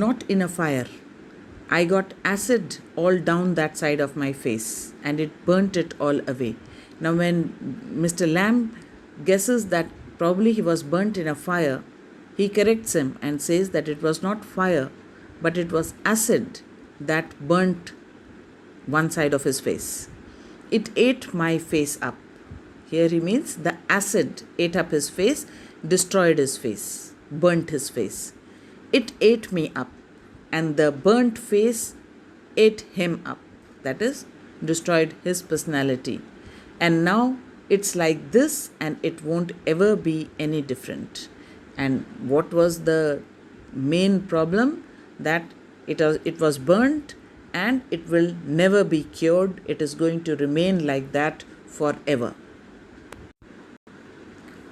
Not in a fire. I got acid all down that side of my face and it burnt it all away. Now, when Mr. Lamb guesses that probably he was burnt in a fire, he corrects him and says that it was not fire, but it was acid that burnt one side of his face. It ate my face up. Here he means the acid ate up his face, destroyed his face, burnt his face. It ate me up, and the burnt face ate him up. That is, destroyed his personality. And now it's like this, and it won't ever be any different. And what was the main problem? That it was burnt and it will never be cured. It is going to remain like that forever.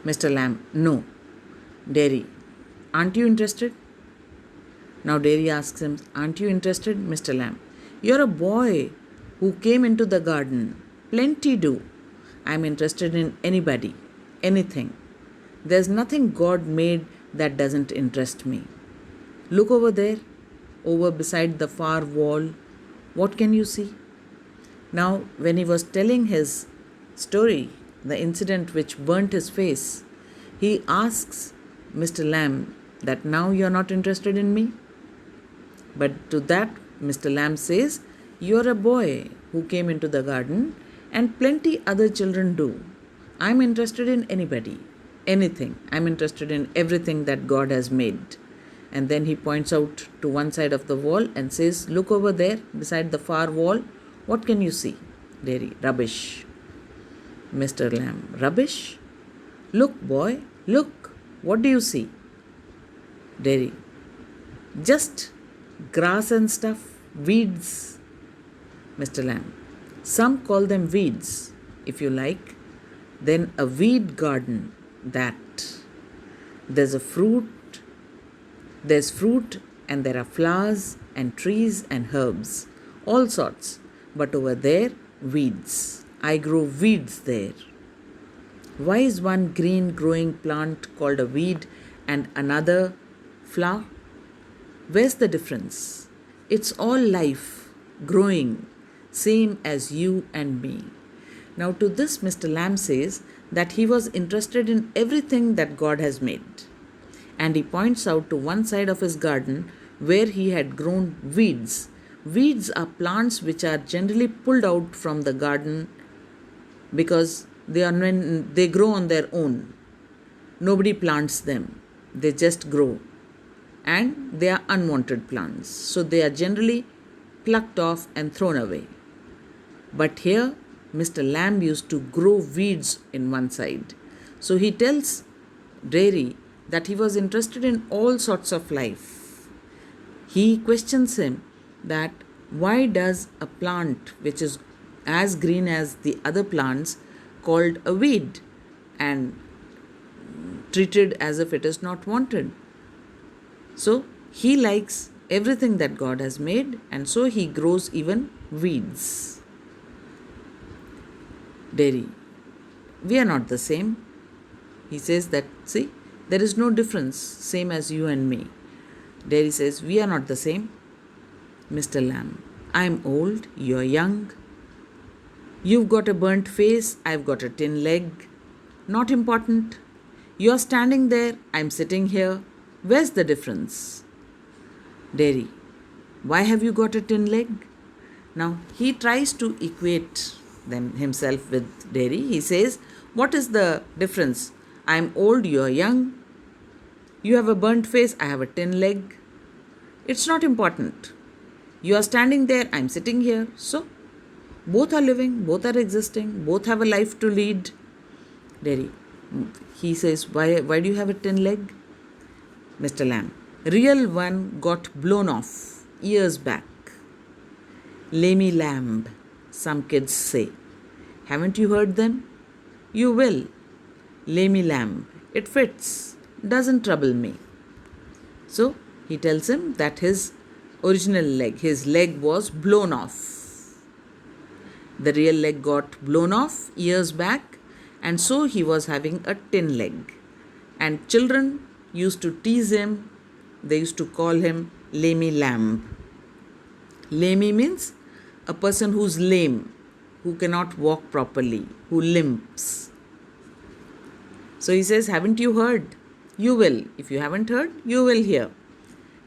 Mr. Lamb, no. Dairy, aren't you interested? Now Dairy asks him, aren't you interested, Mr. Lamb? You're a boy who came into the garden. Plenty do. I'm interested in anybody, anything. There's nothing God made that doesn't interest me. Look over there, over beside the far wall. What can you see? Now, when he was telling his story, the incident which burnt his face, he asks Mr. Lamb that now you're not interested in me? But to that, Mr. Lamb says, you're a boy who came into the garden and plenty other children do. I'm interested in anybody, anything. I'm interested in everything that God has made. And then he points out to one side of the wall and says, look over there beside the far wall. What can you see? Dairy, rubbish. Mr. Lamb, rubbish? Look, boy, look. What do you see? Dairy, just grass and stuff, weeds. Mr. Lamb, some call them weeds, if you like. Then a weed garden, that. There's fruit and there are flowers and trees and herbs, all sorts. But over there, weeds. I grow weeds there. Why is one green growing plant called a weed and another flower? Where's the difference? It's all life, growing, same as you and me. Now to this, Mr. Lamb says that he was interested in everything that God has made. And he points out to one side of his garden where he had grown weeds. Weeds are plants which are generally pulled out from the garden because they grow on their own. Nobody plants them. They just grow. And they are unwanted plants. So they are generally plucked off and thrown away. But here, Mr. Lamb used to grow weeds in one side. So he tells Dairy that he was interested in all sorts of life. He questions him that why does a plant which is as green as the other plants called a weed and treated as if it is not wanted? So he likes everything that God has made, and so he grows even weeds. Dairy, we are not the same. He says that, see, there is no difference, same as you and me. Dairy says, we are not the same. Mr. Lamb, I am old, you are young. You've got a burnt face, I've got a tin leg. Not important. You're standing there, I'm sitting here. Where's the difference? Dairy, why have you got a tin leg? Now, he tries to equate himself with Dairy. He says, what is the difference? I'm old, you're young. You have a burnt face, I have a tin leg. It's not important. You are standing there, I'm sitting here. So, both are living, both are existing, both have a life to lead. Dairy, he says, why do you have a tin leg? Mr. Lamb, real one got blown off years back. Lamey lamb, some kids say. Haven't you heard them? You will. Lamey lamb, it fits, doesn't trouble me. So he tells him that his original leg, his leg was blown off. The real leg got blown off years back, and so he was having a tin leg. And children used to tease him. They used to call him Lamey lamb. Lamey means a person who's lame, who cannot walk properly, who limps. So he says, haven't you heard? You will. If you haven't heard, you will hear.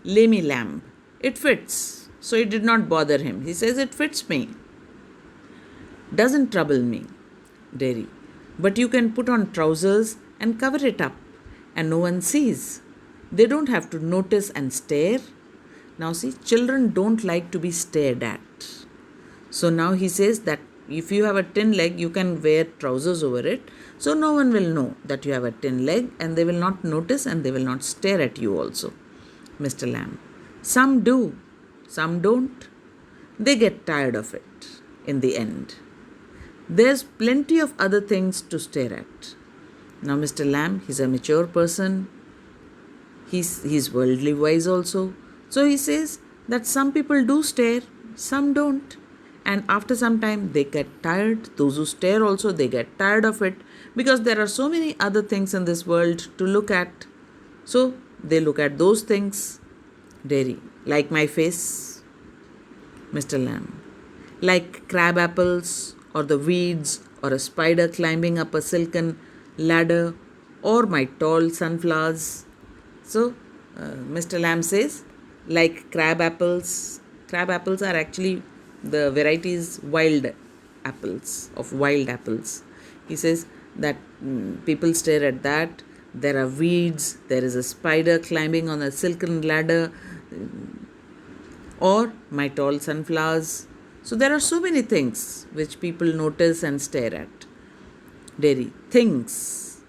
Lamey lamb. It fits. So it did not bother him. He says, it fits me. Doesn't trouble me. Dairy. But you can put on trousers and cover it up, and no one sees. They don't have to notice and stare. Now see, children don't like to be stared at. So now he says that if you have a tin leg, you can wear trousers over it. So no one will know that you have a tin leg, and they will not notice and they will not stare at you also. Mr. Lamb. Some do, some don't. They get tired of it in the end. There's plenty of other things to stare at. Now Mr. Lamb, he's a mature person. He's worldly wise also. So he says that some people do stare, some don't. And after some time they get tired. Those who stare also, they get tired of it, because there are so many other things in this world to look at. So they look at those things. Dairy. Like my face. Mr. Lamb. Like crab apples, or the weeds, or a spider climbing up a silken ladder, or my tall sunflowers. So Mr. Lamb says, like crab apples. Crab apples are actually the varieties wild apples, of wild apples. He says that people stare at that. There are weeds, there is a spider climbing on a silken ladder, or my tall sunflowers. So there are so many things which people notice and stare at. Dairy. Things.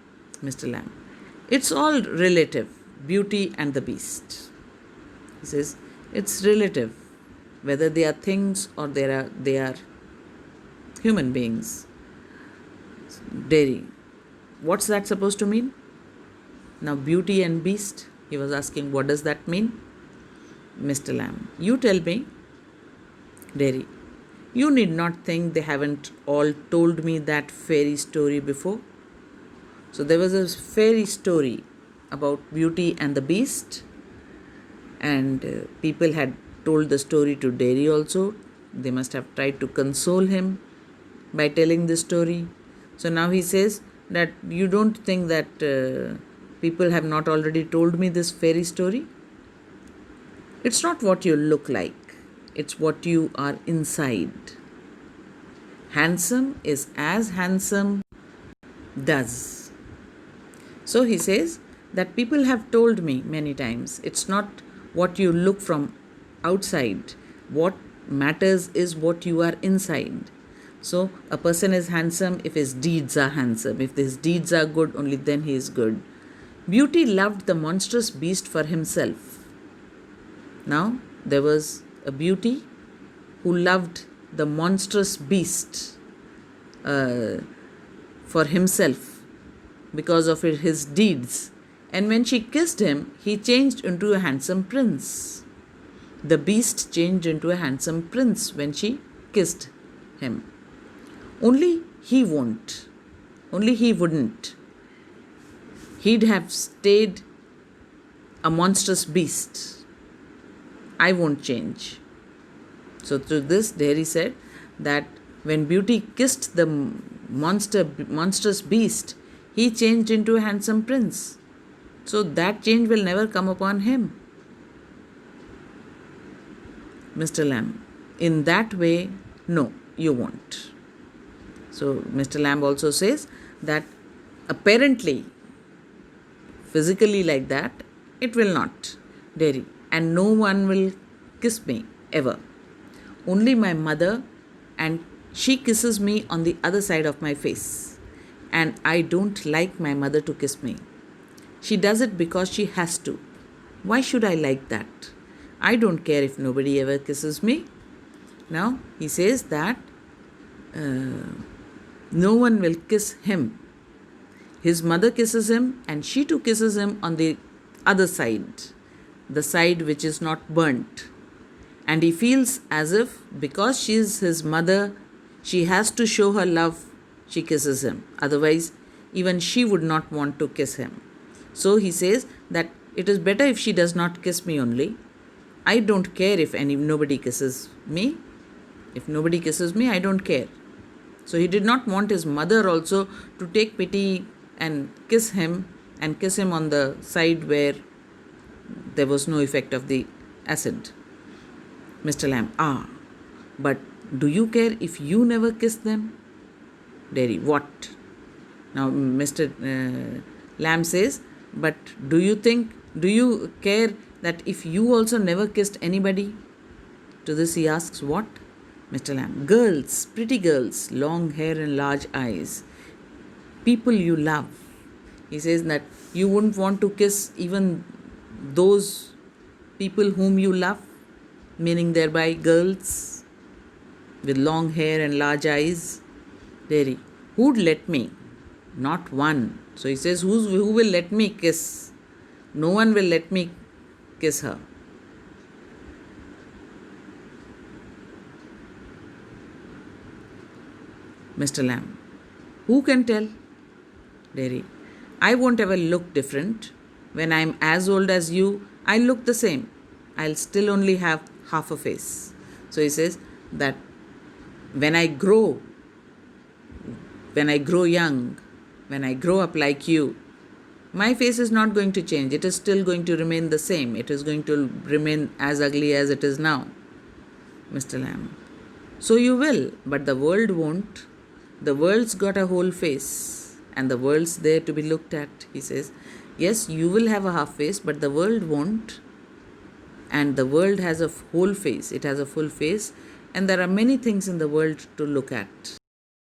Mr. Lamb. It's all relative. Beauty and the Beast. He says it's relative, whether they are things or they are human beings. Dairy. What's that supposed to mean? Now Beauty and Beast, he was asking, what does that mean? Mr. Lamb. You tell me. Dairy. You need not think they haven't all told me that fairy story before. So there was a fairy story about Beauty and the Beast, and people had told the story to Dairy also. They must have tried to console him by telling the story. So now he says that you don't think that people have not already told me this fairy story. It's not what you look like, it's what you are inside. Handsome is as handsome does. So he says that people have told me many times, it's not what you look from outside. What matters is what you are inside. So a person is handsome if his deeds are handsome. If his deeds are good, only then he is good. Beauty loved the monstrous beast for himself. Now there was a beauty who loved the monstrous beast for himself because of his deeds. And when she kissed him, he changed into a handsome prince. The beast changed into a handsome prince when she kissed him. Only he won't. Only he wouldn't. He'd have stayed a monstrous beast. I won't change. So through this, Dairy said that when Beauty kissed the monstrous beast, he changed into a handsome prince. So that change will never come upon him. Mr. Lamb. In that way, no, you won't. So Mr. Lamb also says that apparently, physically like that, it will not. Dairy. And no one will kiss me ever. Only my mother, and she kisses me on the other side of my face. And I don't like my mother to kiss me. She does it because she has to. Why should I like that? I don't care if nobody ever kisses me. Now he says that no one will kiss him. His mother kisses him, and she too kisses him on the other side, the side which is not burnt. And he feels as if because she is his mother, she has to show her love, she kisses him. Otherwise, even she would not want to kiss him. So he says that it is better if she does not kiss me only. I don't care if nobody kisses me. If nobody kisses me, I don't care. So he did not want his mother also to take pity and kiss him on the side where there was no effect of the acid. Mr. Lamb, but do you care if you never kiss them? Dairy, what? Now Mr. Lamb says, but do you care that if you also never kissed anybody? To this he asks, what? Mr. Lamb, girls, pretty girls, long hair and large eyes, people you love. He says that you wouldn't want to kiss even those people whom you love, meaning thereby girls with long hair and large eyes. Dairy, who'd let me? Not one. So he says, who will let me kiss? No one will let me kiss her. Mr. Lamb, who can tell? Dairy, I won't ever look different. When I'm as old as you, I'll look the same. I'll still only have half a face. So he says that when I grow young, when I grow up like you, my face is not going to change. It is still going to remain the same. It is going to remain as ugly as it is now. Mr. Lamb, so you will, but the world won't. The world's got a whole face, and the world's there to be looked at. He says, yes, you will have a half face, but the world won't. And the world has a whole face. It has a full face, and there are many things in the world to look at.